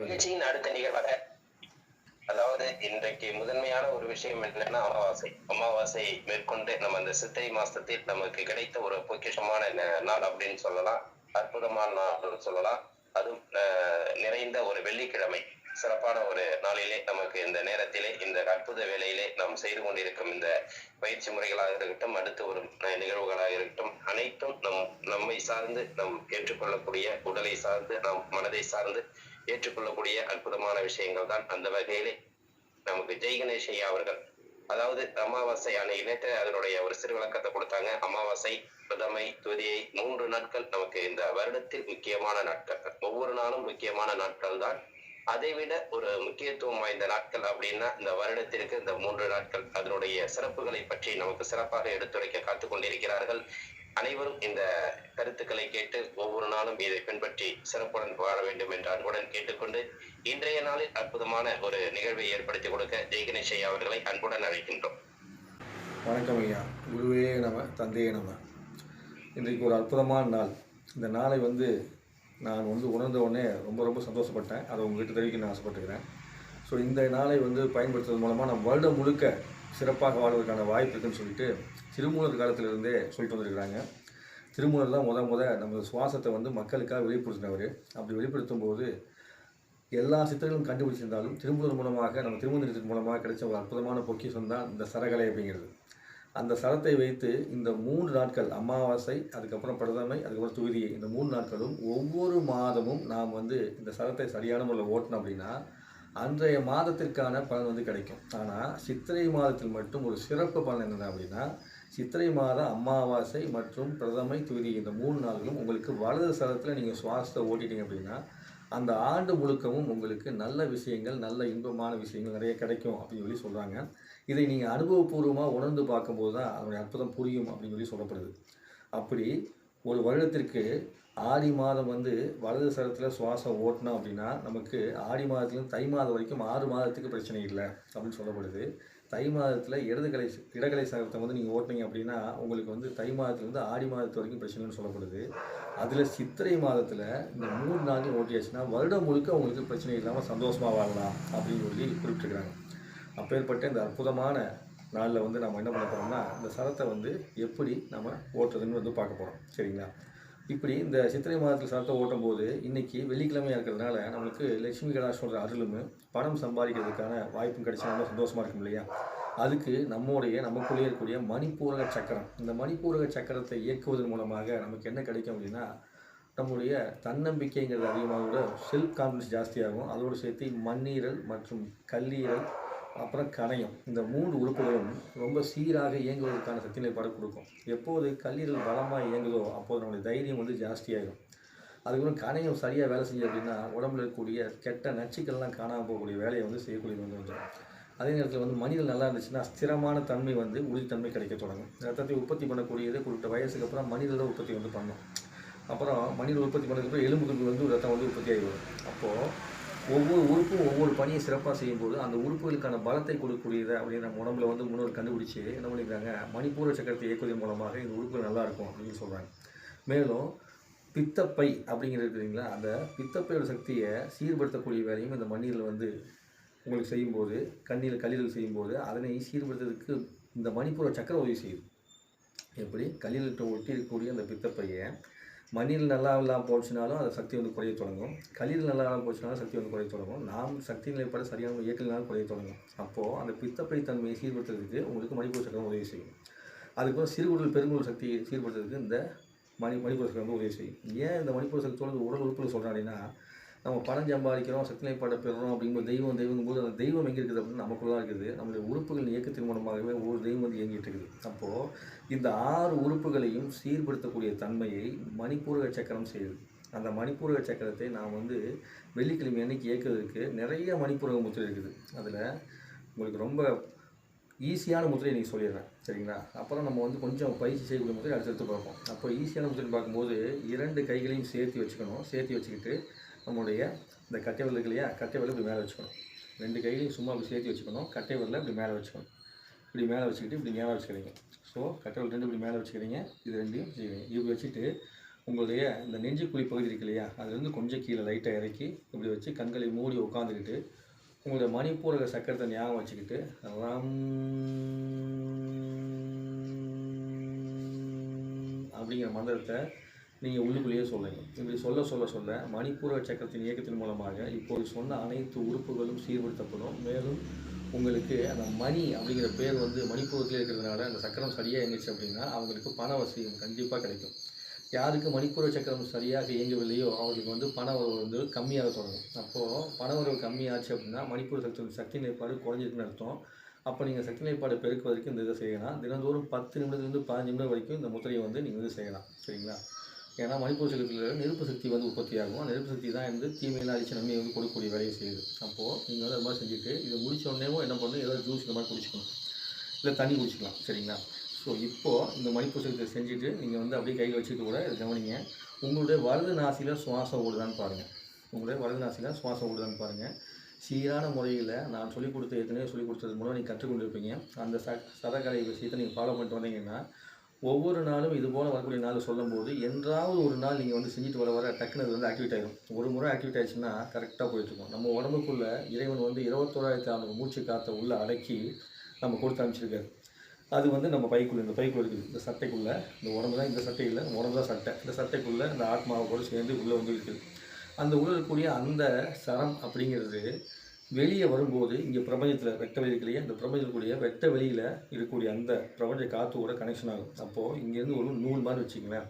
நிகழ்ச்சியின் அடுத்த நிகழ்வாக, அதாவது இன்றைக்கு முதன்மையான ஒரு விஷயம் என்னன்னா அமாவாசை. அமாவாசை மேற்கொண்டு நம்ம அந்த சித்திரை மாசத்தில் நமக்கு கிடைத்த ஒரு பொக்கிஷமான நாள் அப்படின்னு சொல்லலாம். அற்புதமான நாள் சொல்லலாம். அதுவும் நிறைந்த ஒரு வெள்ளிக்கிழமை. சிறப்பான ஒரு நாளிலே நமக்கு இந்த நேரத்திலே இந்த அற்புத வேளையிலே நாம் செய்து கொண்டிருக்கும் இந்த பயிற்சி முறைகளாக இருக்கட்டும், அடுத்து ஒரு நிகழ்வுகளாக இருக்கட்டும், அனைத்தும் நம்மை சார்ந்து நம் ஏற்றுக்கொள்ளக்கூடிய, உடலை சார்ந்து நம் மனதை சார்ந்து ஏற்றுக்கொள்ளக்கூடிய அற்புதமான விஷயங்கள் தான். அந்த வகையிலே நமக்கு ஜெய் கணேஷ் ஐயா அவர்கள், அதாவது அமாவாசை அன்னைக்கு நேற்று அதனுடைய ஒரு சிறு விளக்கத்தை கொடுத்தாங்க. அமாவாசை, பிரதமை, துதியை 3 நாட்கள் நமக்கு இந்த வருடத்தில் முக்கியமான நாட்கள். ஒவ்வொரு நாளும் முக்கியமான நாட்கள் தான். அதைவிட ஒரு முக்கியத்துவம் வாய்ந்த நாட்கள் அப்படின்னா இந்த வருடத்திற்கு இந்த 3 நாட்கள். அதனுடைய சிறப்புகளை பற்றி நமக்கு சிறப்பாக எடுத்துரைக்க காத்துக் கொண்டிருக்கிறார்கள். அனைவரும் இந்த கருத்துக்களை கேட்டு ஒவ்வொரு நாளும் இதை பின்பற்றி சிறப்புடன் வாழ வேண்டும் என்று அன்புடன் கேட்டுக்கொண்டு, இன்றைய நாளில் அற்புதமான ஒரு நிகழ்வை ஏற்படுத்தி கொடுக்க ஜெய் கணேஷ் ஐயா அவர்களை அன்புடன் அழைக்கின்றோம். வணக்கம் ஐயா. குருவே நம, தந்தையே நம. இன்றைக்கு ஒரு அற்புதமான நாள். இந்த நாளை நான் உணர்ந்த உடனே ரொம்ப சந்தோஷப்பட்டேன். அதை உங்கள்கிட்ட தெரிவிக்க நான் ஆசைப்பட்டுக்கிறேன். ஸோ இந்த நாளை பயன்படுத்துறது மூலமாக நம்ம வருடம் முழுக்க சிறப்பாக வாழ்வதற்கான வாய்ப்பு இருக்குன்னு சொல்லிட்டு திருமூலர் காலத்திலிருந்தே சொல்லிட்டு வந்திருக்கிறாங்க. திருமூலர் தான் நம்ம சுவாசத்தை மக்களுக்காக வெளிப்படுத்தினவர். அப்படி வெளிப்படுத்தும் போது எல்லா சித்தர்களும் கண்டுபிடிச்சிருந்தாலும் திருமூலர் மூலமாக, நம்ம திருமந்திரத்தின் மூலமாக கிடைச்ச ஒரு அற்புதமான பொக்கிஷம் தான் இந்த சரகலை அப்படிங்கிறது. அந்த சரத்தை வைத்து இந்த 3 நாட்கள், அமாவாசை, அதுக்கப்புறம் பிரதமை, அதுக்கப்புறம் துவிதியை, இந்த 3 நாட்களும் ஒவ்வொரு மாதமும் நாம் இந்த சரத்தை சரியான முறையில் ஓட்டணும் அப்படின்னா அன்றைய மாதத்திற்கான பலன் கிடைக்கும். ஆனால் சித்திரை மாதத்தில் மட்டும் ஒரு சிறப்பு பலன் என்னென்ன அப்படின்னா, சித்திரை மாதம் அமாவாசை மற்றும் பிரதமை, துவிதி இந்த 3 நாள்களும் உங்களுக்கு வலது சரத்தில் நீங்கள் சுவாசத்தை ஓட்டிட்டீங்க அப்படின்னா அந்த ஆண்டு முழுக்கவும் உங்களுக்கு நல்ல விஷயங்கள், நல்ல இன்பமான விஷயங்கள் நிறைய கிடைக்கும் அப்படின்னு சொல்லி சொல்கிறாங்க. இதை நீங்கள் அனுபவபூர்வமாக உணர்ந்து பார்க்கும்போது தான் அதனுடைய அற்புதம் புரியும் அப்படின்னு சொல்லி சொல்லப்படுது. அப்படி ஒரு வருடத்திற்கு ஆடி மாதம் வலது சரத்தில் சுவாசம் ஓட்டினோம் அப்படின்னா நமக்கு ஆடி மாதத்துலேருந்து தை மாதம் வரைக்கும் 6 மாதத்துக்கு பிரச்சனை இல்லை அப்படின்னு சொல்லப்படுது. தை மாதத்தில் இடகலை சரத்தை நீங்கள் ஓட்டினீங்க அப்படின்னா உங்களுக்கு தை மாதத்துலேருந்து ஆடி மாதத்து வரைக்கும் பிரச்சனைன்னு சொல்லப்படுது. அதில் சித்திரை மாதத்தில் இந்த 3 நாட்கள் ஓட்டியாச்சுன்னா வருடம் முழுக்க உங்களுக்கு பிரச்சனை இல்லாமல் சந்தோஷமாக வாழலாம் அப்படின்னு சொல்லி குறிப்பிட்டிருக்கிறாங்க. அப்பேற்பட்ட இந்த அற்புதமான நாளில் நம்ம என்ன பண்ண போகிறோம்னா, இந்த சரத்தை எப்படி நம்ம ஓட்டுறதுன்னு பார்க்க போகிறோம். சரிங்களா? இப்படி இந்த சித்திரை மாதத்தில் சரத்தை ஓட்டும் போது இன்றைக்கி வெள்ளிக்கிழமையாக இருக்கிறதுனால நம்மளுக்கு லட்சுமி கடாட்சோட அருளும் பணம் சம்பாதிக்கிறதுக்கான வாய்ப்பும் கிடைச்சா ரொம்ப சந்தோஷமாக இருக்கும் இல்லையா? அதுக்கு நமக்குள்ளே இருக்கக்கூடிய மணிப்பூரக சக்கரம், இந்த மணிப்பூரக சக்கரத்தை இயக்குவதன் மூலமாக நமக்கு என்ன கிடைக்கும் அப்படின்னா, நம்முடைய தன்னம்பிக்கைங்கிறது அதிகமாக, செல்ஃப் கான்ஃபிடன்ஸ் ஜாஸ்தியாகும். அதோடு சேர்த்து மண்ணீரல் மற்றும் கல்லீரல் அப்புறம் கணையம், இந்த 3 உறுப்புகளும் ரொம்ப சீராக இயங்குவதற்கான சக்தி நிலைப்பாடு கொடுக்கும். எப்போது கல்லீரல் பலமாக இயங்குதோ அப்போது நம்மளுடைய தைரியம் ஜாஸ்தியாகும். அதுக்கப்புறம் கணையம் சரியாக வேலை செஞ்சு அப்படின்னா உடம்புல இருக்கக்கூடிய கெட்ட நச்சுக்கள்லாம் காணாமல் போகக்கூடிய வேலையை செய்யக்கூடியது வந்துடும். அதே நேரத்தில் மனிதன் நல்லா இருந்துச்சுன்னா ஸ்திரமான தன்மை உறுதித்தன்மை கிடைக்க தொடங்கும். ரத்தத்தை உற்பத்தி பண்ணக்கூடியது குறிப்பிட்ட வயசுக்கு அப்புறம் மனிதனோட உற்பத்தி பண்ணும். அப்புறம் மனிதன் உற்பத்தி பண்ணதுக்கப்புறம் எலும்புகளுக்கு ரத்தம் உற்பத்தி ஆகி வரும். அப்போது ஒவ்வொரு உறுப்பும் ஒவ்வொரு பணியை சிறப்பாக செய்யும்போது அந்த உறுப்புகளுக்கான பலத்தை கொடுக்கக்கூடியதை அப்படின்னு நம்ம உடம்புல முன்னோர் கண்டுபிடிச்சி என்ன பண்ணிக்கிறாங்க, மணிப்பூர சக்கரத்தை இயக்குவதன் மூலமாக இந்த உறுப்புகள் நல்லாயிருக்கும் அப்படின்னு சொல்கிறாங்க. மேலும் பித்தப்பை அப்படிங்கிறது இருக்குதுங்களா, அந்த பித்தப்பையோட சக்தியை சீர்படுத்தக்கூடிய வேலையும் இந்த மண்ணீரில் உங்களுக்கு செய்யும்போது, கல்லீரல் செய்யும்போது அதனை சீர்படுத்துறதுக்கு இந்த மணிப்பூர சக்கரம் உதவி செய்யுது. எப்படி கல்லீரல்கிட்ட ஒட்டி இருக்கக்கூடிய அந்த பித்தப்பையை மண்ணீரில் நல்லா இல்லாமல் போச்சுனாலும் அந்த சக்தி குறைய தொடங்கும். கல்லீரல் நல்லா இல்லாமல் போச்சுனாலும் சக்தி குறைய தொடங்கும். நாம் சக்தி நிலைப்பாடு சரியான இயக்கலினாலும் குறைய தொடங்கும். அப்போது அந்த பித்தப்பை தன்மையை சீர்படுத்துறதுக்கு உங்களுக்கு மணிப்பூர சக்கரம் உதவி செய்யும். அதுக்கப்புறம் சிறுகுடல் பெருங்குடல் சக்தியை சீர்படுத்துறதுக்கு இந்த மணிப்பூர சக்கரம் உதவி செய்யும். ஏன் இந்த மணிப்பூர சக்தியோட உடல் உறுப்புகள் சொல்கிறேன் அப்படின்னா, நம்ம பணம் சம்பாதிக்கிறோம், சக்தி நிலைப்பாடை பெறுறோம் அப்படிங்கும்போது தெய்வங்கும்போது அந்த தெய்வம் எங்கே இருக்குது அப்படின்னு நமக்குள்ள தான் இருக்குது. நம்மளுடைய உறுப்புகள் இயக்கத்தின் மூலமாகவே ஒவ்வொரு தெய்வம் இயங்கிட்டு இருக்குது. அப்போது இந்த 6 உறுப்புகளையும் சீர்படுத்தக்கூடிய தன்மையை மணிப்பூரக சக்கரம் செய்யுது. அந்த மணிப்பூரக சக்கரத்தை நான் வெள்ளிக்கிழமை அன்னைக்கு இயக்குவதற்கு நிறைய மணிப்பூரக முத்திரை இருக்குது. அதில் உங்களுக்கு ரொம்ப ஈஸியான முத்திரையை நீங்கள் சொல்லிடுறேன். சரிங்களா? அப்புறம் நம்ம கொஞ்சம் பயிற்சி செய்யக்கூடிய முத்திரை அடுத்தடுத்து பார்ப்போம். அப்போ ஈஸியான முத்திரை பார்க்கும்போது 2 கைகளையும் சேர்த்து வச்சுக்கணும். சேர்த்து வச்சுக்கிட்டு நம்முடைய இந்த கட்டை விரல் இருக்கு இல்லையா, கட்டை விரல் இப்படி மேலே வச்சுக்கணும். 2 கைகளையும் சும்மா அப்படி சேர்த்து வச்சுக்கணும். கட்டை விரலை இப்படி மேலே வச்சுக்கணும். இப்படி மேலே வச்சுக்கிட்டு இப்படி நேராக வச்சுக்கிறீங்க. ஸோ கட்டை விரல் 2 இப்படி மேலே வச்சுக்கிறீங்க. இது 2யும் செய்வீங்க. இப்படி வச்சுட்டு உங்களுடைய இந்த நெஞ்சுக்குழி பகுதி இருக்கு இல்லையா, அதுலேருந்து கொஞ்சம் கீழே லைட்டாக இறக்கி இப்படி வச்சு கண்களை மூடி உட்காந்துக்கிட்டு உங்களுடைய மணிப்பூரக சக்கரத்தை ஞாபகம் வச்சுக்கிட்டு ரம் அப்படிங்கிற மந்திரத்தை நீங்கள் உள்ளுக்குள்ளேயே சொல்லுங்கள். இப்படி சொல்ல சொல்ல சொல்ல மணிப்பூரக சக்கரத்தின் இயக்கத்தின் மூலமாக இப்போது சொன்ன அனைத்து உறுப்புகளும் சீர்படுத்தப்படும். மேலும் உங்களுக்கு அந்த மணி அப்படிங்கிற பேர் வந்து மணிப்பூரத்தில் இருக்கிறதுனால அந்த சக்கரம் சரியாக இயங்குச்சு அப்படின்னா அவங்களுக்கு பண வசதியும் கண்டிப்பாக கிடைக்கும். யாருக்கு மணிப்பூர சக்கரம் சரியாக இயங்கவில்லையோ அவர்களுக்கு வந்து பண வரவு வந்து கம்மியாக தொடங்கும். அப்போது பண வரவு கம்மியாச்சு அப்படின்னா மணிப்பூர சக்தி நிலைப்பாடு குறைஞ்சிருக்குன்னு அர்த்தம். அப்போ நீங்கள் சக்தி நிலைப்பாடு பெருக்குவதற்கு இந்த இதை செய்யலாம். தினந்தோறும் 10 நிமிடத்துலேருந்து 15 நிமிடம் வரைக்கும் இந்த முத்திரையை வந்து நீங்கள் வந்து செய்யலாம். சரிங்களா? ஏன்னா மணிப்பூர சக்கரத்தில் நெருப்பு சக்தி வந்து உற்பத்தி ஆகும். அந்த நெருப்பு சக்தி தான் வந்து தீமையெல்லாம் அழிச்சு நன்மையை வந்து கொடுக்கக்கூடிய வேலையை செய்யுது. அப்போது நீங்கள் வந்து அது மாதிரி செஞ்சுட்டு இதை முடிச்சோடனேவும் என்ன பண்ணணும், ஏதாவது ஜூஸ் இந்த மாதிரி குடிச்சிக்கணும், இல்லை தண்ணி குடிச்சிக்கலாம். சரிங்களா? ஸோ இப்போது இந்த மணிப்பூர சக்கரத்தை செஞ்சுட்டு நீங்கள் வந்து அப்படியே கையில் வச்சுட்டு கூட இதை கவனிங்க. உங்களுடைய வலது நாசியில் சுவாசம் ஓடுதான்னு பாருங்கள். உங்களுடைய வலது நாசியில் சுவாசம் ஓடுதான்னு பாருங்கள். சீரான முறையில் நான் சொல்லிக் கொடுத்த ஏற்கனவே சொல்லிக் கொடுத்தது மூலம் நீங்கள் கற்றுக்கொண்டிருப்பீங்க. அந்த சதக்கலை விஷயத்தை நீங்கள் ஃபாலோ பண்ணிட்டு வந்தீங்கன்னா ஒவ்வொரு நாளும் இது போல் வரக்கூடிய நாள் சொல்லும்போது என்றாவது ஒரு நாள் நீங்கள் வந்து செஞ்சுட்டு வர வர டக்குன்னு அது வந்து ஆக்டிவேட் ஆகிடும். ஒரு முறை ஆக்டிவேட் ஆகிடுச்சுன்னா கரெக்டாக போயிட்டுருக்கும். நம்ம உடம்புக்குள்ளே இறைவன் வந்து 21,600 மூச்சு காற்றை உள்ளே அடக்கி நம்ம கொடுத்து அனுப்பிச்சிருக்காரு. அது வந்து நம்ம பைக்குள்ளே இந்த பைக்குள்ளே இருக்குது. இந்த சட்டைக்குள்ளே இந்த உடம்பு தான், இந்த சட்டை இல்லை, உடம்பு தான் சட்டை. இந்த சட்டைக்குள்ளே இந்த ஆத்மாவை கூட சேர்ந்து உள்ளே வந்து இருக்குது. அந்த உள்ளே இருக்கக்கூடிய அந்த சரம் அப்படிங்கிறது வெளியே வரும்போது இங்கே பிரபஞ்சத்தில் வெட்ட வெளி இல்லையா, இந்த பிரபஞ்சத்துக்குரிய வெட்ட வெளியில் இருக்கக்கூடிய அந்த பிரபஞ்ச காற்றோட கனெக்ஷன் ஆகும். அப்போது இங்கேருந்து ஒரு நூல் மாதிரி வச்சுங்களேன்,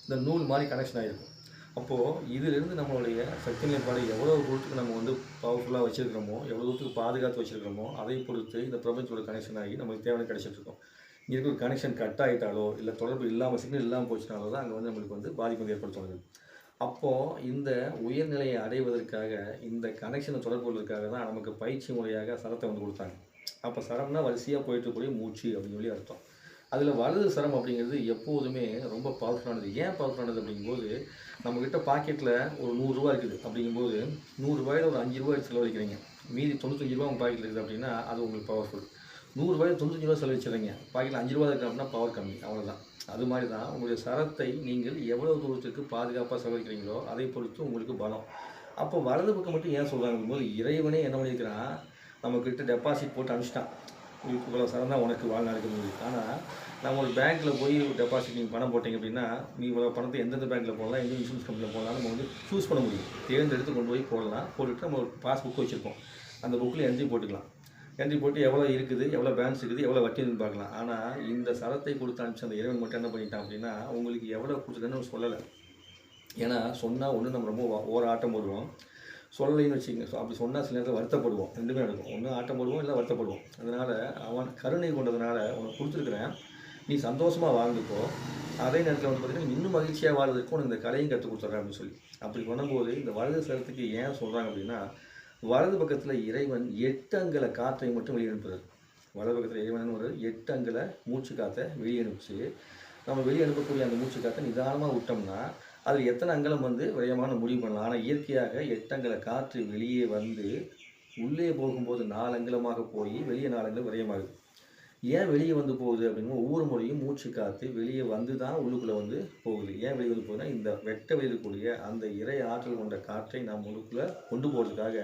இந்த நூல் மாதிரி கனெக்ஷன் ஆகிருக்கும். அப்போது இதிலிருந்து நம்மளுடைய சக்தி நிலைப்பாடு எவ்வளோ தூரத்துக்கு நம்ம வந்து பவர்ஃபுல்லாக வச்சுருக்கிறோமோ, எவ்வளோ தூரத்துக்கு பாதுகாத்து வச்சுருக்கிறோமோ அதை பொறுத்து இந்த பிரபஞ்சத்தோட கனெக்ஷன் ஆகி நமக்கு தேவையான கிடைச்சிட்ருக்கோம். இங்கே இருக்கிற ஒரு கனெக்ஷன் கட் ஆகிட்டாலோ இல்லை தொடர்பு இல்லாமல் சிக்னல் இல்லாமல் போச்சுனாலோ தான் அங்கே வந்து நம்மளுக்கு வந்து பாதிப்பு வந்து ஏற்படுத்துறது. அப்போது இந்த உயர்நிலையை அடைவதற்காக இந்த கனெக்ஷனை தொடர்பு கொள்வதற்காக தான் நமக்கு பயிற்சி முறையாக சரத்தை வந்து கொடுத்தாங்க. அப்போ சரம்னா வரிசையாக போயிட்டுருக்கூடிய மூச்சு அப்படின்னு சொல்லி அர்த்தம். அதில் வலது சரம் அப்படிங்கிறது எப்போதுமே ரொம்ப பவர்ஃபுல்லானது. ஏன் பவர்ஃபுல்லானது அப்படிங்கும்போது நம்மக்கிட்ட பாக்கெட்டில் ஒரு 100 ரூபா இருக்குது அப்படிங்கும்போது 100 ரூபாயில் ஒரு 5 ரூபா செலவழிக்கிறீங்க, மீதி 95 ரூபா உங்கள் பாக்கெட்டில் இருக்குது அப்படின்னா அது உங்களுக்கு பவர்ஃபுல். 100 ரூபாயில் 95 ரூபா செலவழிச்சிடுறீங்க, பாக்கெட்டில் 5 ரூபா இருக்குது அப்படின்னா பவர் கம்மி, அவ்வளோதான். அது மாதிரி தான் உங்களுடைய சரத்தை நீங்கள் எவ்வளோ தூரத்துக்கு பாதுகாப்பாக செலவழிக்கிறீங்களோ அதை பொறுத்து உங்களுக்கு பலம். அப்போ வலது பக்கம் மட்டும் ஏன் சொல்கிறாங்க போது இறைவனே என்ன பண்ணியிருக்கிறான், நம்மக்கிட்ட டெபாசிட் போட்டு அனுப்பிச்சிட்டான். இவ்வளோ சரம் தான் உனக்கு வாழ்நாளுக்கு முடியுது. ஆனால் நம்ம ஒரு பேங்க்கில் போய் டெபாசிட் நீங்கள் பணம் போட்டிங்க அப்படின்னா நீ இவ்வளோ பணத்தை எந்தெந்த பேங்க்கில் போடலாம், எந்த இன்சூரன்ஸ் கம்பெனியில் போடலாம் நம்ம வந்து சூஸ் பண்ண முடியும். தேர்ந்தெடுத்து கொண்டு போய் போடலாம். போட்டுட்டு நம்ம ஒரு பாஸ்புக் வச்சுருப்போம், அந்த புக்கில் என்ட்ரி போட்டுக்கலாம். என்ட்ரி போட்டு எவ்வளோ இருக்குது, எவ்வளோ பேலன்ஸ் இருக்குது, எவ்வளோ வட்டின்னு பார்க்கலாம். ஆனால் இந்த சரத்தை கொடுத்து அனுப்பிச்சு அந்த இறைவன் மட்டும் என்ன பண்ணிட்டான் அப்படின்னா உங்களுக்கு எவ்வளோ கொடுத்துருக்கன்னு சொல்லலை. ஏன்னா சொன்னால் ஒன்று நம்ம ரொம்ப ஓர ஆட்டம் போடுவோம், சொல்லலைன்னு வச்சுக்கோங்க. ஸோ அப்படி சொன்னால் சில நேரத்தில் வருத்தப்படுவோம். ரெண்டுமே நடக்கும். ஒன்று ஆட்டம் போடுவோம், இல்லை வருத்தப்படுவோம். அதனால் அவன் கருணை கொண்டதுனால உனக்கு கொடுத்துருக்குறேன், நீ சந்தோஷமாக வாழ்ந்துக்கோ, அதே நேரத்தில் வந்து பார்த்திங்கன்னா இன்னும் மகிழ்ச்சியாக வாழ்வதற்கு உனக்கு இந்த கலையும் கற்றுக் கொடுத்துட்றேன் அப்படின்னு சொல்லி. அப்படி பண்ணும்போது இந்த வலது சரத்துக்கு ஏன் சொல்கிறாங்க அப்படின்னா வலது பக்கத்தில் இறைவன் 8 அங்குல காற்றை மட்டும் வெளியே அனுப்புறாரு. வலது பக்கத்தில் இறைவன் ஒரு 8 அங்குல மூச்சு காற்றை வெளியே அனுப்பிச்சு நம்ம வெளியே அனுப்பக்கூடிய அந்த மூச்சு காற்றை நிதானமாக விட்டோம்னா அதில் எத்தனை அங்கலம் வந்து விரயமான முடிவு பண்ணலாம். ஆனால் இயற்கையாக 8 அங்குல காற்று வெளியே வந்து உள்ளே போகும்போது 4 அங்குலமாக போய் வெளியே 4 அங்குலம் விரயமாகுது. ஏன் வெளியே வந்து போகுது அப்படின்னா ஒவ்வொரு முறையும் மூச்சு காற்று வெளியே வந்து தான் உள்ளுக்குள்ளே வந்து போகுது. ஏன் வெளியே வந்து போகுதுன்னா இந்த வெட்ட வெளியக்கூடிய அந்த இறை ஆற்றல் கொண்ட காற்றை நாம் உள்ளுக்குள்ளே கொண்டு போகிறதுக்காக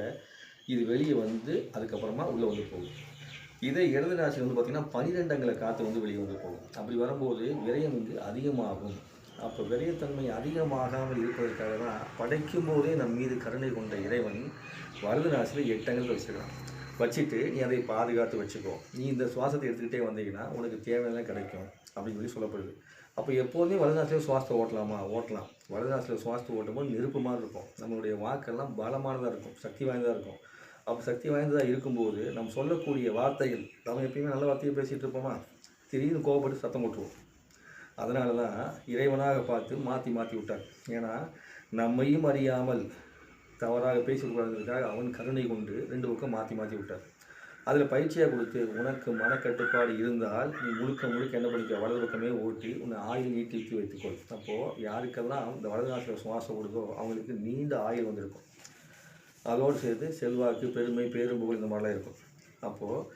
இது வெளியே வந்து அதுக்கப்புறமா உள்ளே வந்து போகுது. இதே இடது ராசி வந்து பார்த்திங்கன்னா 12 அங்குல காற்று வந்து வெளியே வந்து போகும். அப்படி வரும்போது விரயம் வந்து அதிகமாகும். அப்போ விரயத்தன்மை அதிகமாகாமல் இருப்பதற்காக தான் படைக்கும் போதே நம் மீது கருணை கொண்ட இறைவன் வலது ராசியில் 8 அங்குலத்தை வச்சுருக்கான். வச்சுட்டு நீ அதை பாதுகாத்து வச்சுக்கோ, நீ இந்த சுவாசத்தை எடுத்துக்கிட்டே வந்தீங்கன்னா உனக்கு தேவையெல்லாம் கிடைக்கும் அப்படின்னு சொல்லி சொல்லப்படுது. அப்போ எப்போதுமே வலது ராசியில் சுவாசத்தை ஓட்டலாமா? ஓட்டலாம். வலது ராசியில் சுவாசத்தை ஓட்டும்போது நெருப்பு மாதிரி இருக்கும், நம்மளுடைய வாக்கெல்லாம் பலமானதாக இருக்கும், சக்தி வாய்ந்ததாக இருக்கும். அப்போ சக்தி வாய்ந்ததாக இருக்கும்போது நம்ம சொல்லக்கூடிய வார்த்தைகள் நம்ம எப்பயுமே நல்ல வார்த்தையை பேசிகிட்டு இருப்போமா, திடீர்னு கோவப்பட்டு சத்தம் போட்டுருவோம். அதனால தான் இறைவனாக பார்த்து மாற்றி மாற்றி விட்டார். ஏன்னா நம்மையும் அறியாமல் தவறாக பேசிக்கூடாதுக்காக அவன் கருணை கொண்டு 2 பக்கம் மாற்றி மாற்றி விட்டார். அதில் பயிற்சியாக கொடுத்து உனக்கு மனக்கட்டுப்பாடு இருந்தால் நீ முழுக்க முழுக்க என்ன பண்ணிக்க வலது பக்கமே ஓட்டி உன்னை ஆயுள் நீட்டித்து வைத்துக்கொள். அப்போது யாருக்கெல்லாம் இந்த வலது நாட்டில் சுவாசம் ஓடுதோ அவங்களுக்கு நீண்ட ஆயுள் வந்திருக்கும். அதோடு சேர்த்து செல்வாக்கு, பெருமை, பேரும்புகழ் இந்த மாதிரிலாம் இருக்கும். அப்போது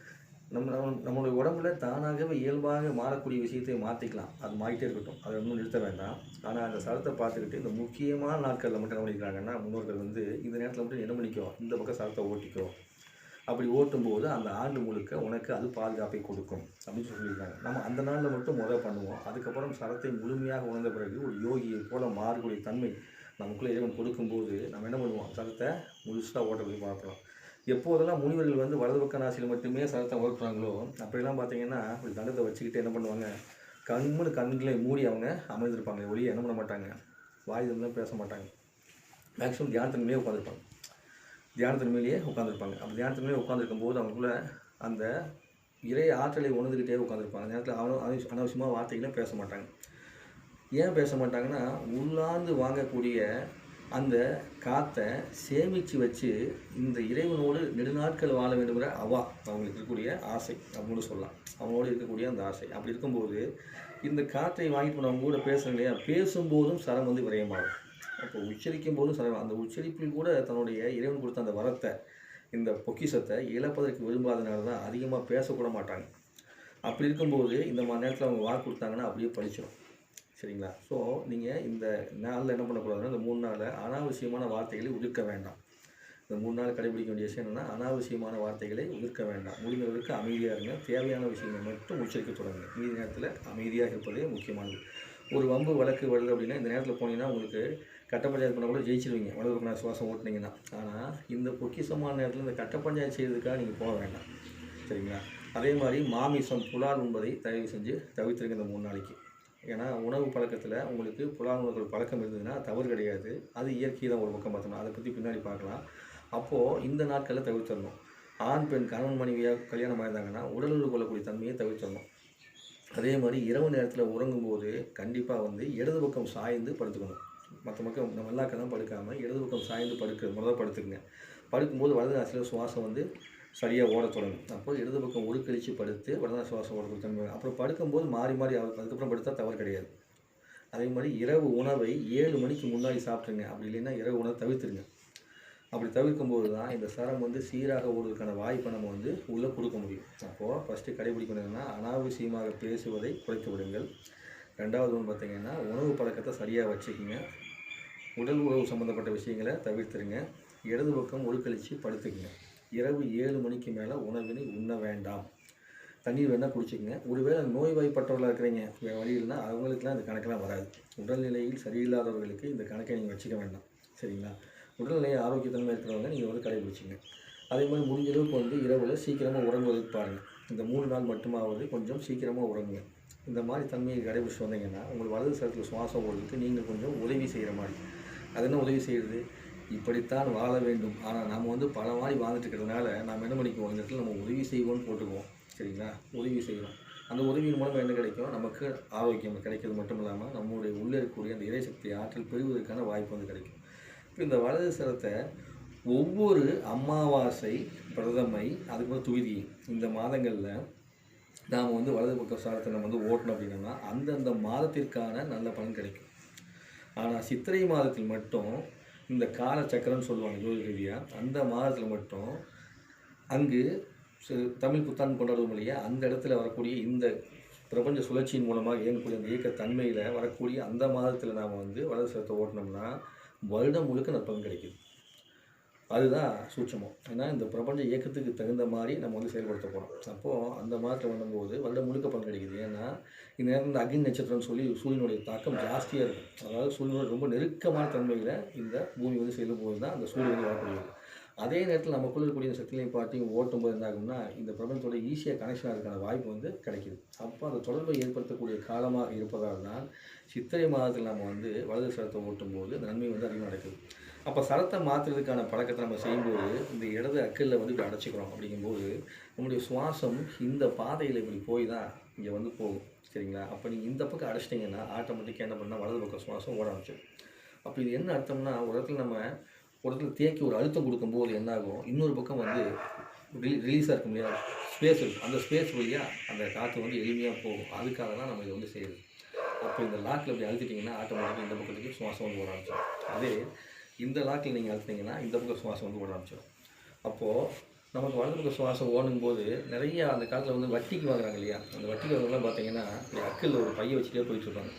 நம்மளுடைய உடம்புல தானாகவே இயல்பாக மாறக்கூடிய விஷயத்தை மாற்றிக்கலாம். அது மாறிட்டே இருக்கட்டும், அதை ஒன்றும் நிறுத்த வேண்டாம். ஆனால் அந்த சரத்தை பார்த்துக்கிட்டு இந்த முக்கியமான நாட்களில் மட்டும் என்ன பண்ணிக்கிறாங்கன்னா முன்னோர்கள் வந்து இந்த நேரத்தில் மட்டும் என்ன பண்ணிக்கோ, இந்த பக்கம் சரத்தை ஓட்டிக்கோ. அப்படி ஓட்டும்போது அந்த ஆண்டு முழுக்க உனக்கு அது பாதுகாப்பை கொடுக்கும் அப்படின்னு சொல்லியிருக்காங்க. நம்ம அந்த நாளில் மட்டும் பண்ணுவோம். அதுக்கப்புறம் சரத்தை முழுமையாக உணர்ந்த பிறகு ஒரு யோகியை போல மாறக்கூடிய தன்மை நமக்குள்ளே இறைவன் கொடுக்கும்போது நம்ம என்ன பண்ணுவோம், சரத்தை முழுசாக ஓட்டக்கூடிய பார்க்கலாம். எப்போதெல்லாம் முனிவர்கள் வந்து வலது பக்க நாசியில் மட்டுமே சரத்தை ஓட்டுறாங்களோ அப்படிலாம் பார்த்தீங்கன்னா ஒரு தண்டத்தை வச்சுக்கிட்டு என்ன பண்ணுவாங்க, கண்களை மூடி அவங்க அமர்ந்திருப்பாங்க. ஒளியை என்ன பண்ண மாட்டாங்க, வாய் தான் பேச மாட்டாங்க. மேக்ஸிமம் தியானத்தின்மையே உட்காந்துருப்பாங்க. அப்படி தியானத்தின்மையே உட்காந்துருக்கும் போது அவங்களுக்குள்ள அந்த இறை ஆற்றலை உணர்ந்துக்கிட்டே உட்காந்துருப்பாங்க. அந்த நேரத்தில் அனாவசியமாக வார்த்தைகளை பேச மாட்டாங்க. ஏன் பேச மாட்டாங்கன்னா உள்ளார்ந்து வாங்கக்கூடிய அந்த காற்றை சேமித்து வச்சு இந்த இறைவனோடு நெடுநாட்கள் வாழ வேண்டுங்கிற அவங்களுக்கு இருக்கக்கூடிய ஆசை அப்படின்னு சொல்லலாம். அவங்களோடு இருக்கக்கூடிய அந்த ஆசை. அப்படி இருக்கும்போது இந்த காற்றை வாங்கிட்டு போனவங்க கூட பேசுகிறோம் இல்லையா, பேசும்போதும் சரம் வந்து விரயமாகும். அப்போ உச்சரிக்கும் போதும் சரம், அந்த உச்சரிப்பில் கூட தன்னுடைய இறைவன் கொடுத்த அந்த வரத்தை, இந்த பொக்கிஷத்தை இழப்பதற்கு விரும்பாதனால தான் அதிகமாக பேசக்கூட மாட்டாங்க. அப்படி இருக்கும்போது இந்த மாதிரி நேரத்தில் அவங்க வாக்கு கொடுத்தாங்கன்னா அப்படியே பழிச்சிடும். சரிங்களா? ஸோ நீங்கள் இந்த நாளில் என்ன பண்ணக்கூடாதுன்னா இந்த 3 நாளில் அனாவசியமான வார்த்தைகளை உதிர்க்க வேண்டாம். இந்த 3 நாள் கடைபிடிக்க வேண்டிய விஷயம் என்னென்னா அனாவசியமான வார்த்தைகளை உதிர்க்க வேண்டாம். முடிந்தவருக்கு அமைதியாக இருங்க. தேவையான விஷயங்கள் மட்டும் உச்சரிக்க தொடங்குங்க. மீதி நேரத்தில் அமைதியாக இருப்பதே முக்கியமானது. ஒரு வம்பு வழக்கு வருது அப்படின்னா இந்த நேரத்தில் போனீங்கன்னா உங்களுக்கு கட்ட பஞ்சாயத்து பண்ண கூட ஜெயிச்சிருவீங்க, வலது பக்கம் சுவாசம் ஓட்டினீங்கன்னா. ஆனால் இந்த பொக்கிஷமான நேரத்தில் இந்த கட்ட பஞ்சாயத்து செய்கிறதுக்காக நீங்கள் போக வேண்டாம். சரிங்களா? அதே மாதிரி மாமிசம் புலால் உண்பதை தயவு செஞ்சு தவிர்த்துருங்க இந்த 3 நாளைக்கு. ஏன்னா உணவு பழக்கத்தில் உங்களுக்கு புலால் உணவுகள் பழக்கம் இருந்ததுன்னா தவறு கிடையாது. அது இயற்கை தான் ஒரு பக்கம் பார்த்தோம்னா, அதை பற்றி பின்னாடி பார்க்கலாம். அப்போது இந்த நாட்களில் தவிர்த்திடணும். ஆண் பெண் கணவன் மனைவியாக கல்யாணம் ஆயிருந்தாங்கன்னா உடலுறவு கொள்ளக்கூடிய தன்மையை தவிர்த்திடணும். அதே மாதிரி இரவு நேரத்தில் உறங்கும்போது கண்டிப்பாக வந்து இடது பக்கம் சாய்ந்து படுத்துக்கணும். மற்ற பக்கம் நம்ம எல்லாக்கெல்லாம் படுக்காமல் இடது பக்கம் சாய்ந்து படுத்துக்குங்க. படுக்கும்போது வலது நாசியில் சுவாசம் வந்து சரியாக ஓட தொடங்கும். அப்போ இடது பக்கம் ஒடுக்கழித்து படுத்து வலது சுவாசம் ஓட தன்மை. அப்புறம் படுக்கும்போது மாறி அதுக்கப்புறம் படுத்தா தவறு கிடையாது. அதே மாதிரி இரவு உணவை 7 மணிக்கு முன்னாடி சாப்பிட்ருங்க. அப்படி இல்லைன்னா இரவு உணவை தவிர்த்துருங்க. அப்படி தவிர்க்கும்போது தான் இந்த சரம் வந்து சீராக ஓடுவதற்கான வாய்ப்பை நம்ம வந்து உள்ளே கொடுக்க முடியும். அப்போது ஃபஸ்ட்டு கடைபிடிக்கணும்னா அனாவசியமாக பேசுவதை குறைத்து விடுங்கள். 2வது ஒன்று பார்த்திங்கன்னா உணவு பழக்கத்தை சரியாக வச்சுக்கிங்க. உடல் உறவு சம்மந்தப்பட்ட விஷயங்களை தவிர்த்துருங்க. இடது பக்கம் ஒடுக்கழித்து படுத்துக்குங்க. இரவு 7 மணிக்கு மேலே உணவினை உண்ண வேண்டாம். தண்ணீர் வேணால் குடிச்சிக்கங்க. ஒருவேளை நோய்வாய்ப்பட்டவர்களாக இருக்கிறீங்க, வழியில்னா அவங்களுக்குலாம் இந்த கணக்கெல்லாம் வராது. உடல்நிலையில் சரியில்லாதவர்களுக்கு இந்த கணக்கை நீங்கள் வச்சுக்க வேண்டாம். சரிங்களா? உடல்நிலை ஆரோக்கியத்தன்மை இருக்கிறவங்க நீங்கள் வந்து கடைபிடிச்சிங்க. அதே மாதிரி முடிஞ்ச அளவுக்கு வந்து இரவில் சீக்கிரமாக உறங்குவதற்கு பாருங்கள். இந்த 3 நாள் மட்டுமாவது கொஞ்சம் சீக்கிரமாக உறங்குங்க. இந்த மாதிரி தன்மையை கடைபிடிச்சு வந்தீங்கன்னா உங்கள் வலது சரத்தில் சுவாசம் ஓடுறதுக்கு நீங்கள் கொஞ்சம் உதவி செய்கிற மாதிரி. அது என்ன உதவி செய்கிறது, இப்படித்தான் வாழ வேண்டும். ஆனால் நம்ம வந்து பல மாதிரி வாழ்ந்துட்டு இருக்கிறதுனால நாம் என்ன பண்ணிக்குவோம், இந்த இடத்துல நம்ம உதவி செய்வோம்னு போட்டுக்குவோம். சரிங்களா? உதவி செய்கிறோம். அந்த உதவியின் மூலமாக என்ன கிடைக்கும், நமக்கு ஆரோக்கியம் கிடைக்கிறது மட்டும் இல்லாமல் நம்மளுடைய உள்ளே இருக்கக்கூடிய அந்த இறைசக்தி ஆற்றல் பெறுவதற்கான வாய்ப்பு வந்து கிடைக்கும். இப்போ இந்த வலது சரத்தை ஒவ்வொரு அமாவாசை, பிரதமை, அதுக்கப்புறம் துவிதி இந்த மாதங்களில் நாம் வந்து வலது பக்க சரத்தை நம்ம வந்து ஓட்டணும் அப்படின்னா அந்தந்த மாதத்திற்கான நல்ல பலன் கிடைக்கும். ஆனால் சித்திரை மாதத்தில் மட்டும் இந்த கால சக்கரம்னு சொல்லுவாங்க ஜோதி ரீதியாக, அந்த மாதத்தில் மட்டும் அங்கு தமிழ் புத்தாண்டு கொண்டாடுவோம் இல்லையா, அந்த இடத்துல வரக்கூடிய இந்த பிரபஞ்ச சுழற்சியின் மூலமாக இயங்கக்கூடிய அந்த இயக்கத்தன்மையில் வரக்கூடிய அந்த மாதத்தில் நாம் வந்து வலது சரத்தை ஓட்டினோம்னா வருடம் முழுக்க நற்பலன் கிடைக்குது. அதுதான் சூட்சமம். ஏன்னா இந்த பிரபஞ்ச இயக்கத்துக்கு தகுந்த மாதிரி நம்ம வந்து செயல்படுத்த போகிறோம். அப்போது அந்த மாதத்தில் வரும்போது வருடம் முழுக்க பலன் கிடைக்குது. ஏன்னா இந்த நேரம் இந்த அக்னி நட்சத்திரம்னு சொல்லி சூரியனுடைய தாக்கம் ஜாஸ்தியாக இருக்கும். அதாவது சூரியனோட ரொம்ப நெருக்கமான தன்மையில் இந்த பூமி வந்து செல்லும் போது தான் அந்த சூரியன் வந்து வரக்கூடியது. அதே நேரத்தில் நமக்குள்ள இருக்கக்கூடிய சக்திகளையும் பார்ட்டியும் ஓட்டும்போது என்ன ஆகும்னா இந்த பிரபஞ்சத்தோட ஈஸியாக கனெக்ஷன் ஆகிறதுக்கான வாய்ப்பு வந்து கிடைக்கிது. அப்போ அந்த தொடர்பை ஏற்படுத்தக்கூடிய காலமாக இருப்பதால் தான் சித்திரை மாதத்தில் நம்ம வந்து வலது சரத்தை ஓட்டும்போது அந்த நன்மை வந்து அதிகமாக நடக்குது. அப்போ சரத்தை மாற்றுறதுக்கான பழக்கத்தை நம்ம செய்யும்போது இந்த இடது அக்கலில் வந்து இப்படி அடைச்சிக்கிறோம். அப்படிங்கும்போது நம்முடைய சுவாசம் இந்த பாதையில் இப்படி போய் தான் இங்கே வந்து போகும். சரிங்களா? அப்போ நீங்கள் இந்த பக்கம் அடைச்சிட்டிங்கன்னா ஆட்டோமேட்டிக்காக என்ன பண்ணால் வலது பக்கம் சுவாசம் ஓட ஆரம்பிச்சிடும். அப்போ இது என்ன அர்த்தம்னா ஒரு இடத்துல தேக்கி ஒரு அழுத்தம் கொடுக்கும்போது என்னாகும், இன்னொரு பக்கம் வந்து ரிலீஸாக இருக்கும் இல்லையா, ஸ்பேஸ் இருக்கும். அந்த ஸ்பேஸ் வழியாக அந்த காற்று வந்து எளிமையாக போகும். அதுக்காக தான் நம்ம இதை வந்து செய்யுது. அப்போ இந்த லாக்கில் இப்படி அழுத்திட்டிங்கன்னா ஆட்டோமேட்டிக்காக இந்த பக்கத்துக்கு சுவாசம் வந்து ஓட ஆரம்பிச்சிடும். அதே இந்த லாக்கில் நீங்கள் அழுத்திங்கன்னா இந்த பக்கம் சுவாசம் வந்து ஓட ஆரம்பிச்சிடும். அப்போது நமக்கு வலது பக்க சுவாசம் ஓடும்போது நிறைய அந்த காலத்தில் வந்து வட்டிக்கு வாங்குறாங்க இல்லையா, அந்த வட்டிக்கு வாங்குறதுலாம் பார்த்தீங்கன்னா இப்படி அக்கில் ஒரு பையை வச்சுட்டே போயிட்டுருப்பாங்க.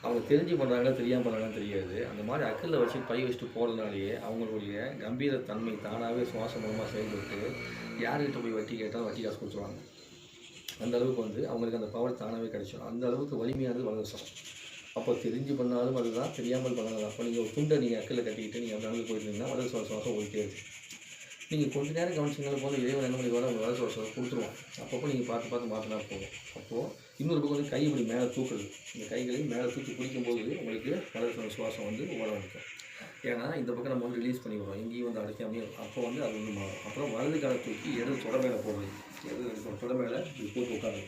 அவங்க தெரிஞ்சு பண்ணுறாங்களா தெரியாமல் பண்ணுறாங்கன்னு தெரியாது. அந்த மாதிரி அக்கில் வச்சு பை வச்சுட்டு போகிறதுனாலேயே அவங்களுடைய கம்பீரத்தன்மை தானாகவே சுவாசம் மூலமாக செயல்பட்டு யார்கிட்ட போய் வட்டி கேட்டாலும் வட்டி காசு கொடுத்துருவாங்க. அந்த அளவுக்கு வந்து அவங்களுக்கு அந்த பவர் தானாகவே கிடைச்சிடும். அந்த அளவுக்கு வலிமையானது வலது சுவாசம். அப்போ தெரிஞ்சு பண்ணாலும் அதுதான், தெரியாமல் பண்ணாலும். அப்போ நீங்கள் ஒரு துண்டை நீங்கள் அக்கில் கட்டிக்கிட்டு நீங்கள் அந்த அளவுக்கு போயிட்டீங்கன்னா வலது சுவாசம் ஓடிட்டே இருக்குது. நீங்கள் கொஞ்ச நேரம் கவனிச்சிங்கனாலும் போது இறைவன் என்ன பண்ணி வர உங்கள் வலது சுவாசம் கொடுத்துருவோம். அப்பப்போ நீங்கள் பார்த்து மாற்றினா போகும். அப்போது இன்னொரு பக்கம் வந்து கை இப்படி மேலே தூக்குறது, இந்த கைகளையும் மேலே தூக்கி பிடிக்கும்போது உங்களுக்கு வலது சுவாசம் வந்து ஓட ஆரம்பிக்கும். ஏன்னா இந்த பக்கம் நம்ம வந்து ரிலீஸ் பண்ணி விடுறோம், எங்கேயும் வந்து அடைக்காமே. அப்போ வந்து அது வந்து மாறும். அப்புறம் வலது காலை தூக்கி இடது தொட மேலே போடுறது, இடது தொட மேலே இப்படி போட்டு உட்காருது.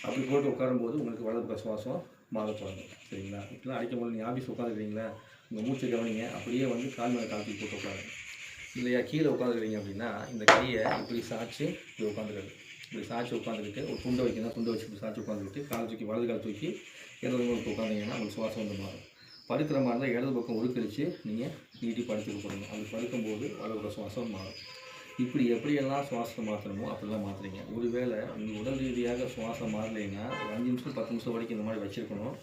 அப்படி போட்டு உட்காரும்போது உங்களுக்கு வலது பக்க சுவாசம் மாற தொடங்கும். சரிங்களா? இப்படிலாம் அடிக்கும் போது நீங்கள் ஆஃபீஸ் உட்காந்துருக்கீங்களா, உங்கள் மூச்சு கவனிங்க, அப்படியே வந்து கால் மேலே கால் தூக்கி போட்டு உட்காருங்க. இல்லையா, கீழே உட்காந்துருக்கீங்க அப்படின்னா இந்த கையை இப்படி சாய்ச்சி இப்படி உட்காந்துக்கிறது. இப்படி சாய்ச்சி உட்காந்துக்கிட்டு ஒரு துண்டை வைக்கணும், துண்டை வச்சு இப்படி சாய்ச்சி உட்காந்துக்கிட்டு கால் தூக்கி வலது கால் தூக்கி இடது பக்கம் உட்காந்திங்கன்னா உங்களுக்கு சுவாசம் வந்து மாறும். படுக்கிற மாதிரி இருந்தால் இடது பக்கம் உருக்கடிச்சு நீங்கள் நீட்டி படுத்துக்க போகிறீங்க. அப்படி படுக்கும்போது வலது பக்கம் சுவாசம் மாறும். இப்படி எப்படியெல்லாம் சுவாசம் மாற்றணுமோ அப்படிலாம் மாற்றுறீங்க. ஒருவேளை உங்கள் உடல் ரீதியாக சுவாசம் மாறலைன்னா ஒரு 5 நிமிஷம் 10 நிமிஷம் வரைக்கும் இந்த மாதிரி வச்சுருக்கணும்.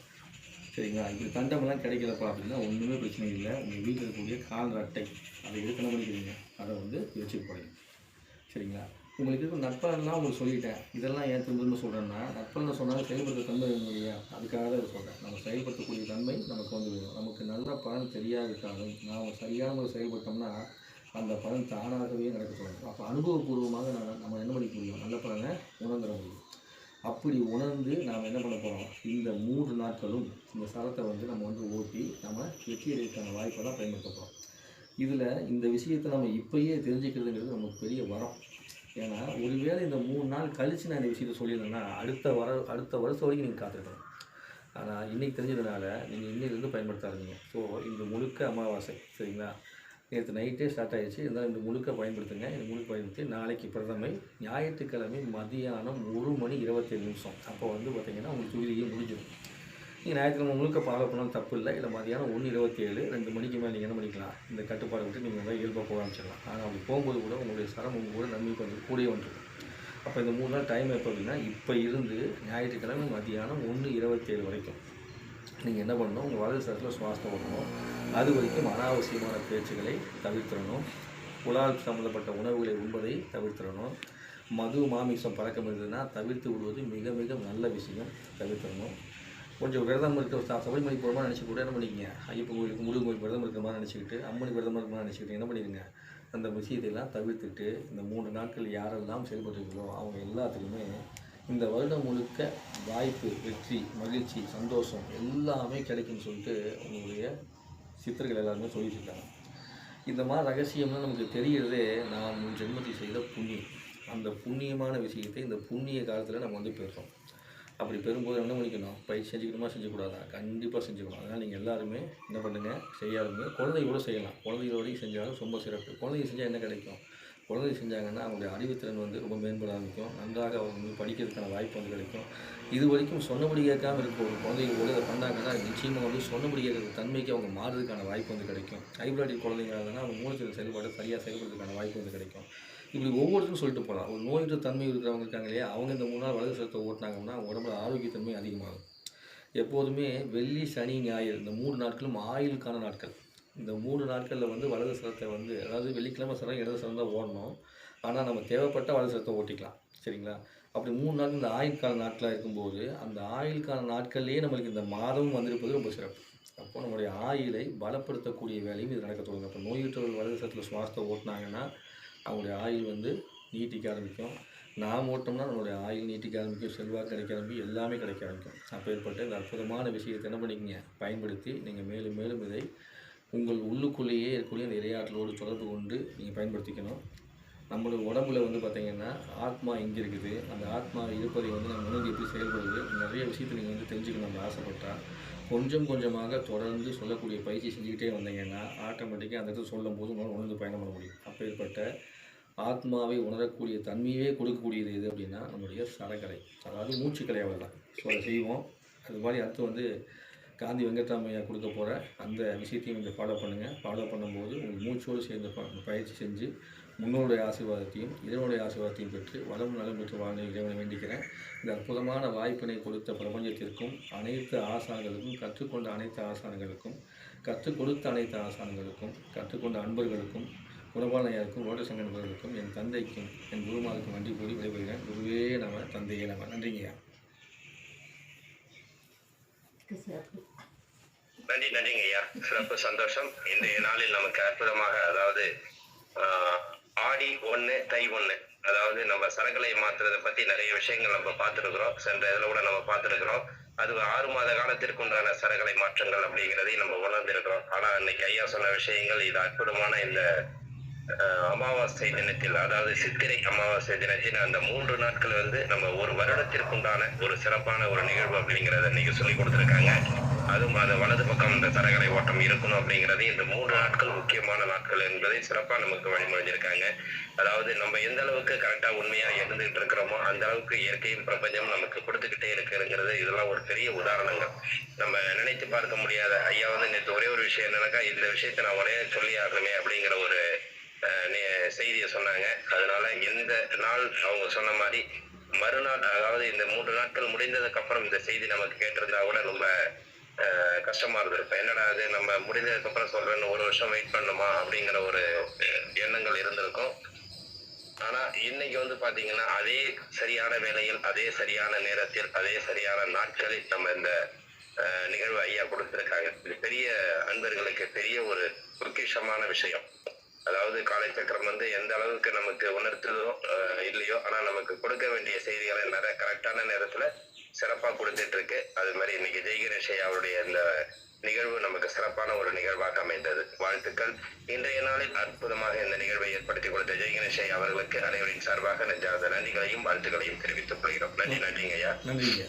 சரிங்களா? இப்படி தண்டமெல்லாம் கிடைக்கலப்பா அப்படின்னா ஒன்றுமே பிரச்சனை இல்லை. உங்கள் வீட்டில் இருக்கக்கூடிய கால் அட்டை அதை எடுக்கணும் பண்ணிக்கிறீங்க, அதை வந்து வச்சுக்க போகிறீங்க. சரிங்களா? உங்களுக்கு இருக்கும் நட்பலன்லாம் உங்களுக்கு சொல்லிட்டேன். இதெல்லாம் ஏன் திரும்ப சொல்கிறேன்னா, நட்பலனை சொன்னாலும் செயல்படுத்த தன்மை வேணும் இல்லையா, அதுக்காக தான் இதை சொல்கிறேன். நம்ம செயல்படுத்தக்கூடிய தன்மை நமக்கு வந்து வேணும். நமக்கு நல்ல பலன் தெரியாவிட்டாலும் நாம் சரியான முறை செயல்பட்டோம்னா அந்த பலன் தானாகவே நடக்க தொடங்கும். அப்போ அனுபவபூர்வமாக நம்ம என்ன பண்ணிக்க முடியும், நல்ல பலனை உணர்ந்துட முடியும். அப்படி உணர்ந்து நாம் என்ன பண்ண போகிறோம், இந்த 3 நாட்களும் இந்த சரத்தை வந்து நம்ம வந்து ஓட்டி நம்ம வெற்றி அடைவதற்கான வாய்ப்பை தான் பயன்படுத்த போகிறோம். இதில் இந்த விஷயத்தை நம்ம இப்போயே தெரிஞ்சுக்கிறதுங்கிறது நமக்கு பெரிய வரம். ஏன்னா ஒருவேளை இந்த 3 நாள் கழித்து நான் இந்த விஷயத்தை சொல்லியிருந்தேன்னா அடுத்த வருஷம் வரைக்கும் நீங்கள் காத்திருக்கணும். ஆனால் இன்றைக்கி தெரிஞ்சதுனால நீங்கள் இன்னிலிருந்து பயன்படுத்த ஆரம்பிங்க. ஸோ இந்த முழுக்க அமாவாசை. சரிங்களா? நேற்று நைட்டே ஸ்டார்ட் ஆகிடுச்சு. இருந்தாலும் இந்த முழுக்க பயன்படுத்துங்க. இந்த முழுக்க பயன்படுத்தி நாளைக்கு பிரதமை ஞாயிற்றுக்கிழமை மதியானம் 1:27 அப்போ வந்து பார்த்திங்கன்னா உங்களுக்கு துயிலையே முடிஞ்சிடும். நீங்கள் ஞாயிற்றுக்கிழமை முழுக்க ஃபாலோ பண்ணாலும் தப்பு இல்லை. இல்லை மதியானம் 1:27 2 மணிக்கு மேலே நீங்கள் என்ன பண்ணிக்கலாம், இந்த கட்டுப்பாடை விட்டு நீங்கள் வந்து இயல்பாக போக ஆரம்பிச்சிடலாம். ஆனால் அப்படி போகும்போது கூட உங்களுடைய சிரமம் கூட நன்மைக்கு வந்து கூடயே வந்துருக்கும். அப்போ இந்த 3 நாள் டைம் எப்போ அப்படின்னா இப்போ இருந்து ஞாயிற்றுக்கிழமை மதியானம் 1:27 வரைக்கும் நீங்கள் என்ன பண்ணணும், உங்கள் வலது சரத்தில் சுவாசத்தை விடணும். அது வரைக்கும் அனாவசியமான பேச்சுகளை தவிர்த்திடணும். புலால் சம்மந்தப்பட்ட உணவுகளை உண்பதை தவிர்த்திடணும். மது மாமிசம் பழக்கம் இருந்ததுன்னா தவிர்த்து விடுவது மிக மிக நல்ல விஷயம், தவிர்த்திடணும். கொஞ்சம் விரதம் இருக்க சபரிமலை போகிற மாதிரி நினச்சி கூட என்ன பண்ணிக்கங்க, ஐயப்பன் கோயிலுக்கு முருகன் கோயில் விரதம் இருக்கிற மாதிரி நினச்சிக்கிட்டு, அம்மனுக்கு விரதம் இருக்கிற மாதிரி நினச்சிக்கிட்டு என்ன பண்ணிடுங்க, அந்த விஷயத்தையெல்லாம் தவிர்த்துட்டு இந்த 3 நாட்கள் யாரெல்லாம் செயல்பட்டுருக்கோ அவங்க எல்லாத்துக்குமே இந்த வருடம் முழுக்க வாய்ப்பு, வெற்றி, மகிழ்ச்சி, சந்தோஷம் எல்லாமே கிடைக்கும்னு சொல்லிட்டு உங்களுடைய சித்தர்கள் எல்லாருமே சொல்லிட்டு இருக்காங்க. இந்த மாதிரி ரகசியம்லாம் நமக்கு தெரிகிறதே நாம் ஜென்மத்தில் செய்த புண்ணியம். அந்த புண்ணியமான விஷயத்தை இந்த புண்ணிய காலத்தில் நம்ம வந்து பெறுறோம். அப்படி பெறும்போது என்ன பண்ணிக்கணும், பயிற்சி செஞ்சுக்கணுமா செஞ்சுக்கூடாதா, கண்டிப்பாக செஞ்சுக்கணும். அதனால் நீங்கள் எல்லாருமே என்ன பண்ணுங்கள், செய்யாதுங்க. குழந்தைகளோடு செய்யலாம், குழந்தைகளோடையும் செஞ்சாலும் ரொம்ப சிறப்பு. குழந்தைங்க செஞ்சால் என்ன கிடைக்கும், குழந்தை செஞ்சாங்கன்னா அவங்களுடைய அறிவுத்திறன் வந்து ரொம்ப மேம்பட ஆரம்பிக்கும். நன்றாக அவங்க வந்து படிக்கிறதுக்கான வாய்ப்பு வந்து கிடைக்கும். இது வரைக்கும் சொன்னபடி கேட்காமல் இருக்க ஒரு குழந்தைங்க கூட இதை பண்ணாங்கன்னா நிச்சயமாக வந்து சொன்னபடி கேட்குற தன்மைக்கு அவங்க மாறுறதுக்கான வாய்ப்பு வந்து கிடைக்கும். ஹைப்ராட்டிக் குழந்தைங்க இருந்தால் அவங்க மூளைச்சல் செயல்பாடு சரியாக செயல்படுறதுக்கான வாய்ப்பு வந்து கிடைக்கும். இப்படி ஒவ்வொருத்தரும் சொல்லிட்டு போகலாம். ஒரு நோயற்ற தன்மை இருக்கிறவங்க இருக்காங்க இல்லையா, அவங்க இந்த 3 நாள் வலது சரத்தை ஓட்டினாங்கன்னா அவங்க உடம்புல ஆரோக்கியத்தன்மை அதிகமாகும். எப்போதுமே வெள்ளி, சனி, ஞாயிறு இந்த 3 நாட்களும் ஆயுளுக்கான நாட்கள். இந்த 3 நாட்களில் வந்து வலது சரத்தை வந்து, அதாவது வெள்ளிக்கிழமை சரம் இடது சரம் தான் ஓடணும். ஆனால் நம்ம தேவைப்பட்ட வலது சரத்தை ஓட்டிக்கலாம். சரிங்களா? அப்படி 3 நாட்கள் இந்த ஆயுள்கால நாட்களாக இருக்கும்போது அந்த ஆயுள்கால நாட்கள்லேயே நம்மளுக்கு இந்த மாதமும் வந்திருப்பது ரொம்ப சிறப்பு. அப்போது நம்மளுடைய ஆயுளை பலப்படுத்தக்கூடிய வேலையும் இது நடக்க தொடங்கும். அப்போ நோயுற்றவர்கள் வலது சரத்தில் சுவாசத்தை ஓட்டினாங்கன்னா அவங்களுடைய ஆயுள் வந்து நீட்டிக்க ஆரம்பிக்கும். நாம் ஓட்டோம்னா நம்மளுடைய ஆயுள் நீட்டிக்க ஆரம்பிக்கும், செல்வாக்கு கிடைக்க ஆரம்பிக்கும், எல்லாமே கிடைக்க ஆரம்பிக்கும். அப்பேற்பட்ட இந்த அற்புதமான விஷயத்தை என்ன பண்ணிக்கங்க, பயன்படுத்தி நீங்கள் மேலும் மேலும் இதை உங்கள் உள்ளுக்குள்ளேயே இருக்கக்கூடிய அந்த இறையாற்றலோடு தொடர்பு கொண்டு நீங்கள் பயன்படுத்திக்கணும். நம்மளோட உடம்புல வந்து பார்த்திங்கன்னா ஆத்மா எங்கே இருக்குது, அந்த ஆத்மா இருப்பதை வந்து நம்ம உணர்ந்து எப்படி செயல்படுது, நிறைய விஷயத்தை நீங்கள் வந்து தெரிஞ்சுக்கணும். நம்ம ஆசைப்பட்டால் கொஞ்சம் கொஞ்சமாக தொடர்ந்து சொல்லக்கூடிய பயிற்சி செஞ்சுக்கிட்டே வந்தீங்கன்னா ஆட்டோமேட்டிக்காக அந்த இடத்துல சொல்லும் போது உங்களால் உணர்ந்து பயணம் பண்ண முடியும். அப்பேற்பட்ட ஆத்மாவை உணரக்கூடிய தன்மையே கொடுக்கக்கூடியது எது அப்படின்னா நம்முடைய சரக்கலை, அதாவது மூச்சுக்கலை. அவ்வளோதான். ஸோ அதை செய்வோம். அது மாதிரி அடுத்து வந்து காந்தி வெங்கட்ராமையா கொடுக்க போகிற அந்த விஷயத்தையும் கொஞ்சம் ஃபாலோ பண்ணுங்கள். ஃபாலோ பண்ணும்போது உங்கள் மூச்சோடு சேர்ந்து பயிற்சி செஞ்சு முன்னோருடைய ஆசீர்வாதத்தையும் இறைவனுடைய ஆசீர்வாதத்தையும் பெற்று வளம் நலம் பெற்று வாழ்ந்து இறைவனை வேண்டிக்கிறேன். இந்த அற்புதமான வாய்ப்பினை கொடுத்த பிரபஞ்சத்திற்கும் அனைத்து ஆசான்களுக்கும் கற்றுக்கொண்ட அனைத்து ஆசான்களுக்கும் கற்றுக் கொடுத்த அனைத்து ஆசான்களுக்கும் கற்றுக்கொண்ட அன்பர்களுக்கும் குணபாலனையாருக்கும் ஓட்டசங்க நண்பர்களுக்கும் என் தந்தைக்கும் என் குருமாருக்கும் நன்றி கூறி விடைபெறுகிறேன். குருவே நம, தந்தையே நம. நன்றிங்கய்யா. நன்றிங்க ஐயா. சிறப்பு சந்தோஷம். இன்றைய நாளில் நமக்கு அற்புதமாக, அதாவது ஆடி 1 தை 1, அதாவது நம்ம சரக்குகளை மாற்றுறதை பத்தி நிறைய விஷயங்கள் நம்ம பார்த்துருக்குறோம். சென்ற இதில் கூட நம்ம பார்த்துருக்குறோம். அது 6 மாத காலத்திற்கு உண்டான சரக்குகளை மாற்றங்கள் அப்படிங்கிறதையும் நம்ம உணர்ந்திருக்கிறோம். ஆனா இன்னைக்கு ஐயா சொன்ன விஷயங்கள், இது அற்புதமான இந்த அமாவாசை தினத்தில், அதாவது சித்திரை அமாவாசை தினத்தில் அந்த 3 நாட்கள் வந்து நம்ம ஒரு வருடத்திற்குண்டான ஒரு சிறப்பான ஒரு நிகழ்வு அப்படிங்கிறத இன்னைக்கு சொல்லி கொடுத்துருக்காங்க. அதுவும் அது வலது பக்கம் இந்த சரகலை ஓட்டம் இருக்கணும் அப்படிங்கிறது இந்த 3 நாட்கள் முக்கியமான நாட்கள் என்பதை சிறப்பாக நமக்கு வழிமொழிஞ்சிருக்காங்க. அதாவது நம்ம எந்த அளவுக்கு கரெக்டா உண்மையா இருந்துகிட்டு இருக்கிறோமோ அந்த அளவுக்கு இயற்கையும் பிரபஞ்சம் நமக்கு கொடுத்துக்கிட்டே இருக்குங்கிறது இதெல்லாம் ஒரு பெரிய உதாரணங்கள். நம்ம நினைத்து பார்க்க முடியாத. ஐயா வந்து நேற்று ஒரே ஒரு விஷயம் என்னன்னாக்கா, இந்த விஷயத்தை நான் உடனே சொல்லி ஆகணுமே அப்படிங்கிற ஒரு செய்தியை சொன்னாங்க. அதனால இந்த நாள் அவங்க சொன்ன மாதிரி மறுநாள், அதாவது இந்த 3 நாட்கள் முடிந்ததுக்கு அப்புறம் இந்த செய்தி நமக்கு கேட்டிருந்தா கூட ரொம்ப கஷ்டமா இருந்திருக்கும். என்னடா அது, நம்ம முடிஞ்சதுக்கு அப்புறம் சொல்றேன்னு 1 வருஷம் வெயிட் பண்ணுமா அப்படிங்கிற ஒரு எண்ணங்கள் இருந்திருக்கும். ஆனா இன்னைக்கு வந்து பாத்தீங்கன்னா அதே சரியான வேளையில், அதே சரியான நேரத்தில், அதே சரியான நாட்களில் நம்ம இந்த நிகழ்வு ஐயா கொடுத்திருக்காங்க. இது பெரிய அன்பர்களுக்கு பெரிய ஒரு பொக்கிஷமான விஷயம். அதாவது காலை சக்கரம் வந்து எந்த அளவுக்கு நமக்கு உணர்த்துதோ இல்லையோ, ஆனா நமக்கு கொடுக்க வேண்டிய செய்திகளை நிறைய கரெக்டான நேரத்துல சிறப்பா கொடுத்துட்டு இருக்கு. அது மாதிரி இன்னைக்கு ஜெய்கணேஷ் அவருடைய இந்த நிகழ்வு நமக்கு சிறப்பான ஒரு நிகழ்வாக அமைந்தது. வாழ்த்துக்கள். இன்றைய நாளில் அற்புதமாக இந்த நிகழ்வை ஏற்படுத்தி கொடுத்த ஜெய்கணேஷ் அவர்களுக்கு அனைவரின் சார்பாக நெஞ்சார்ந்த நன்றிகளையும் வாழ்த்துக்களையும் தெரிவித்துக் கொள்கிறோம். நன்றிங்க ஐயா. நன்றிங்க.